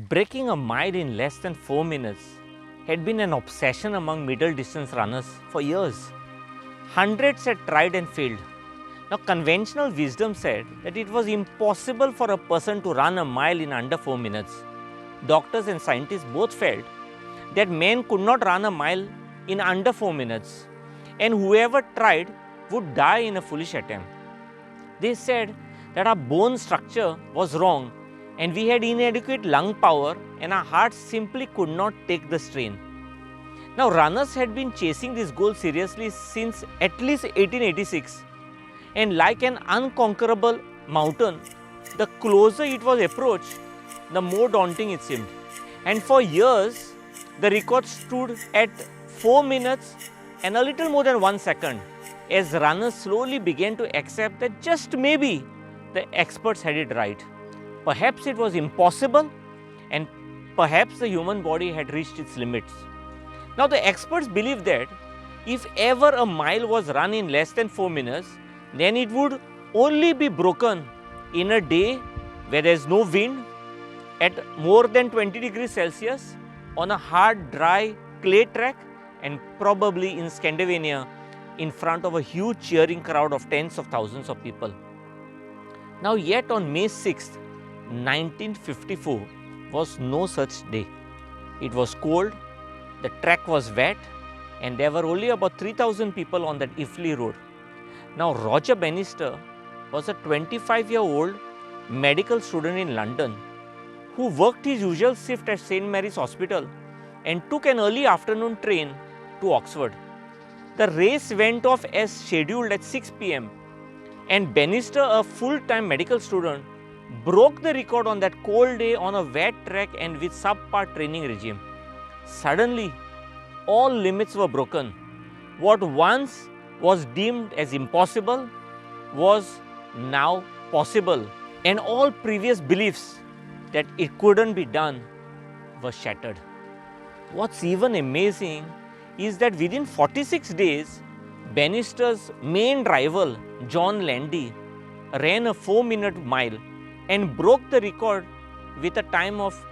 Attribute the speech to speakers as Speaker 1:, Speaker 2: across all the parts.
Speaker 1: Breaking a mile in less than 4 minutes had been an obsession among middle distance runners for years. Hundreds had tried and failed. Now, conventional wisdom said that it was impossible for a person to run a mile in under 4 minutes. Doctors and scientists both felt that men could not run a mile in under 4 minutes, and whoever tried would die in a foolish attempt. They said that our bone structure was wrong and we had inadequate lung power and our hearts simply could not take the strain. Now, runners had been chasing this goal seriously since at least 1886, and like an unconquerable mountain, the closer it was approached, the more daunting it seemed. And for years, the record stood at 4 minutes and a little more than 1 second, as runners slowly began to accept that just maybe the experts had it right. Perhaps it was impossible, and perhaps the human body had reached its limits. Now, the experts believe that if ever a mile was run in less than 4 minutes, then it would only be broken in a day where there is no wind, at more than 20 degrees Celsius, on a hard, dry clay track, and probably in Scandinavia in front of a huge cheering crowd of tens of thousands of people. Now, yet on May 6th, 1954 was no such day. It was cold, the track was wet, and there were only about 3,000 people on that Iffley road. Now, Roger Bannister was a 25-year-old medical student in London who worked his usual shift at St. Mary's Hospital and took an early afternoon train to Oxford. The race went off as scheduled at 6 p.m. and Bannister, a full-time medical student, broke the record on that cold day on a wet track and with subpar training regime. Suddenly, all limits were broken. What once was deemed as impossible was now possible, and all previous beliefs that it couldn't be done were shattered. What's even amazing is that within 46 days, Bannister's main rival, John Landy, ran a 4-minute mile and broke the record with a time of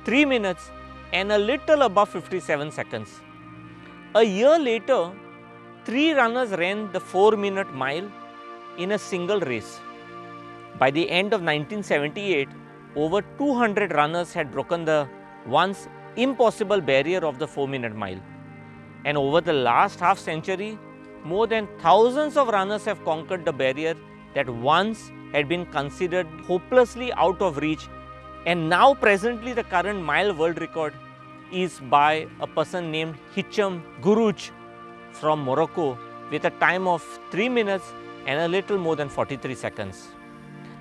Speaker 1: 3 minutes and a little above 57 seconds. A year later, 3 runners ran the 4-minute mile in a single race. By the end of 1978, over 200 runners had broken the once impossible barrier of the 4-minute mile. And over the last half century, more than thousands of runners have conquered the barrier that once had been considered hopelessly out of reach, and now presently the current mile world record is by a person named H.O.P.E from Morocco with a time of 3 minutes and a little more than 43 seconds.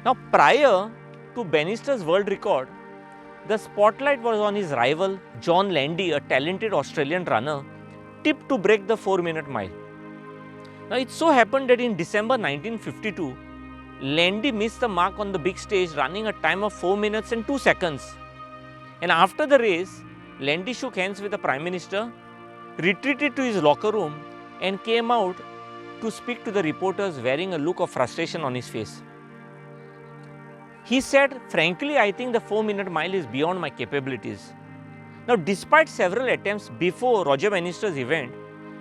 Speaker 1: Now, prior to Bannister's world record, the spotlight was on his rival John Landy, a talented Australian runner, tipped to break the 4-minute mile. Now, it so happened that in December 1952, Landy missed the mark on the big stage, running a time of 4 minutes and 2 seconds. And after the race, Landy shook hands with the Prime Minister, retreated to his locker room, and came out to speak to the reporters wearing a look of frustration on his face. He said, "Frankly, I think the 4-minute mile is beyond my capabilities." Now, despite several attempts before Roger Bannister's event,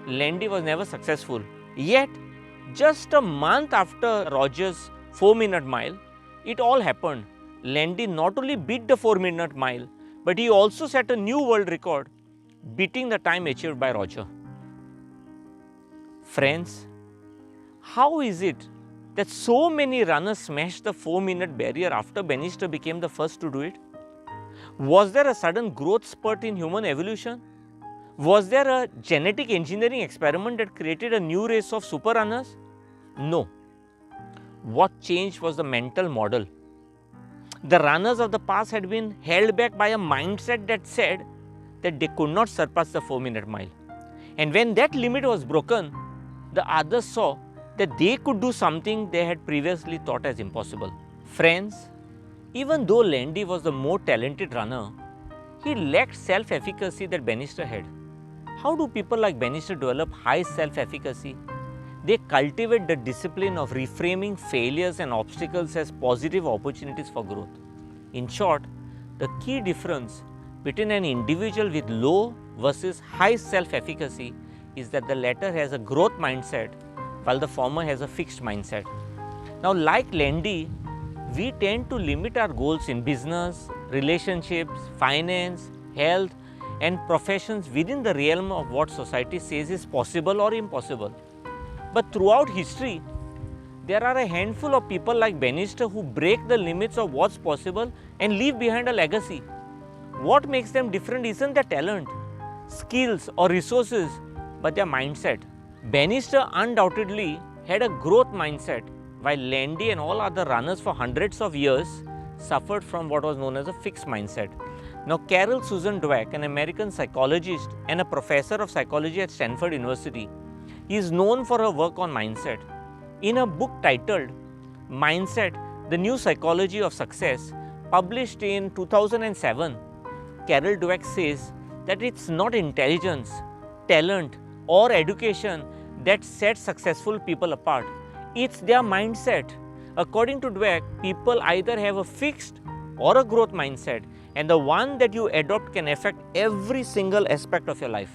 Speaker 1: Landy was never successful. Yet, just a month after Roger's 4-minute mile, it all happened. Landy not only beat the 4-minute mile, but he also set a new world record, beating the time achieved by Roger. Friends, how is it that so many runners smashed the 4-minute barrier after Bannister became the first to do it? Was there a sudden growth spurt in human evolution? Was there a genetic engineering experiment that created a new race of super runners? No. What changed was the mental model. The runners of the past had been held back by a mindset that said that they could not surpass the 4-minute mile. And when that limit was broken, the others saw that they could do something they had previously thought as impossible. Friends, even though Landy was the more talented runner, he lacked self-efficacy that Bannister had. How do people like Bannister develop high self-efficacy? They cultivate the discipline of reframing failures and obstacles as positive opportunities for growth. In short, the key difference between an individual with low versus high self-efficacy is that the latter has a growth mindset while the former has a fixed mindset. Now, like Landy, we tend to limit our goals in business, relationships, finance, health and professions within the realm of what society says is possible or impossible. But throughout history, there are a handful of people like Bannister who break the limits of what's possible and leave behind a legacy. What makes them different isn't their talent, skills or resources, but their mindset. Bannister undoubtedly had a growth mindset, while Landy and all other runners for hundreds of years suffered from what was known as a fixed mindset. Now, Carol Susan Dweck, an American psychologist and a professor of psychology at Stanford University, is known for her work on mindset. In a book titled Mindset, The New Psychology of Success, published in 2007, Carol Dweck says that it's not intelligence, talent or education that sets successful people apart. It's their mindset. According to Dweck, people either have a fixed or a growth mindset, and the one that you adopt can affect every single aspect of your life.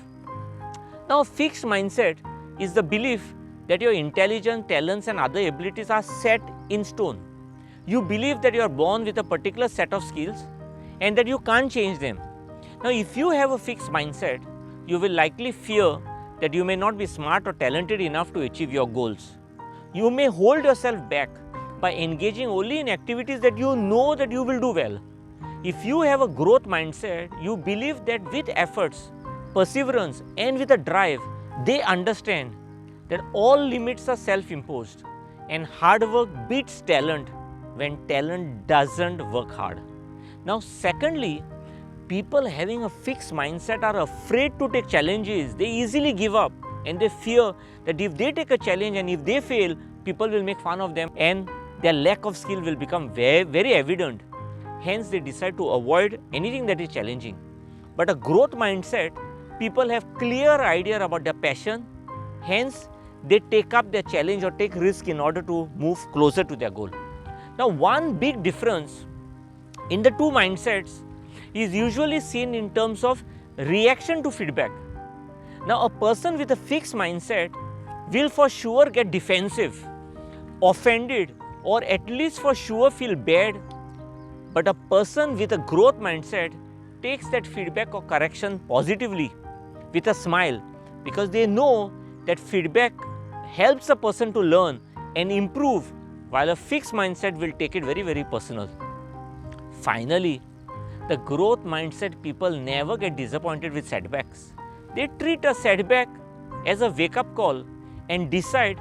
Speaker 1: Now, a fixed mindset is the belief that your intelligence, talents and other abilities are set in stone. You believe that you are born with a particular set of skills and that you can't change them. Now, if you have a fixed mindset, you will likely fear that you may not be smart or talented enough to achieve your goals. You may hold yourself back by engaging only in activities that you know that you will do well. If you have a growth mindset, you believe that with efforts, perseverance and with a drive, they understand that all limits are self-imposed and hard work beats talent when talent doesn't work hard. Now, secondly, people having a fixed mindset are afraid to take challenges. They easily give up and they fear that if they take a challenge and if they fail, people will make fun of them and their lack of skill will become very evident. Hence, they decide to avoid anything that is challenging. But a growth mindset, people have clear idea about their passion. Hence, they take up their challenge or take risk in order to move closer to their goal. Now, one big difference in the two mindsets is usually seen in terms of reaction to feedback. Now, a person with a fixed mindset will for sure get defensive, offended, or at least for sure feel bad. But a person with a growth mindset takes that feedback or correction positively with a smile, because they know that feedback helps a person to learn and improve, while a fixed mindset will take it very personal. Finally, the growth mindset people never get disappointed with setbacks. They treat a setback as a wake-up call and decide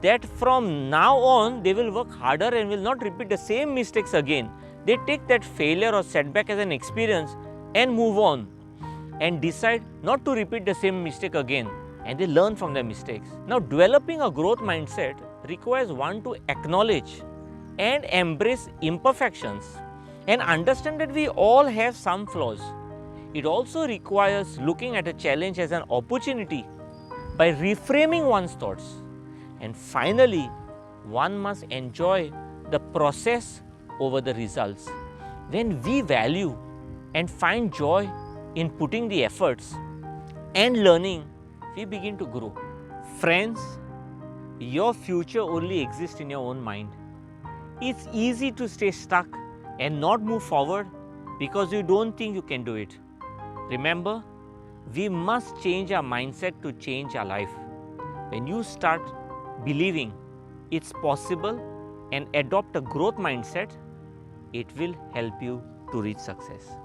Speaker 1: that from now on they will work harder and will not repeat the same mistakes again. They take that failure or setback as an experience and move on and decide not to repeat the same mistake again, and they learn from their mistakes. Now, developing a growth mindset requires one to acknowledge and embrace imperfections and understand that we all have some flaws. It also requires looking at a challenge as an opportunity by reframing one's thoughts. And finally, one must enjoy the process over the results. When we value and find joy in putting the efforts and learning, we begin to grow. Friends, your future only exists in your own mind. It's easy to stay stuck and not move forward because you don't think you can do it. Remember, we must change our mindset to change our life. When you start believing it's possible and adopt a growth mindset, it will help you to reach success.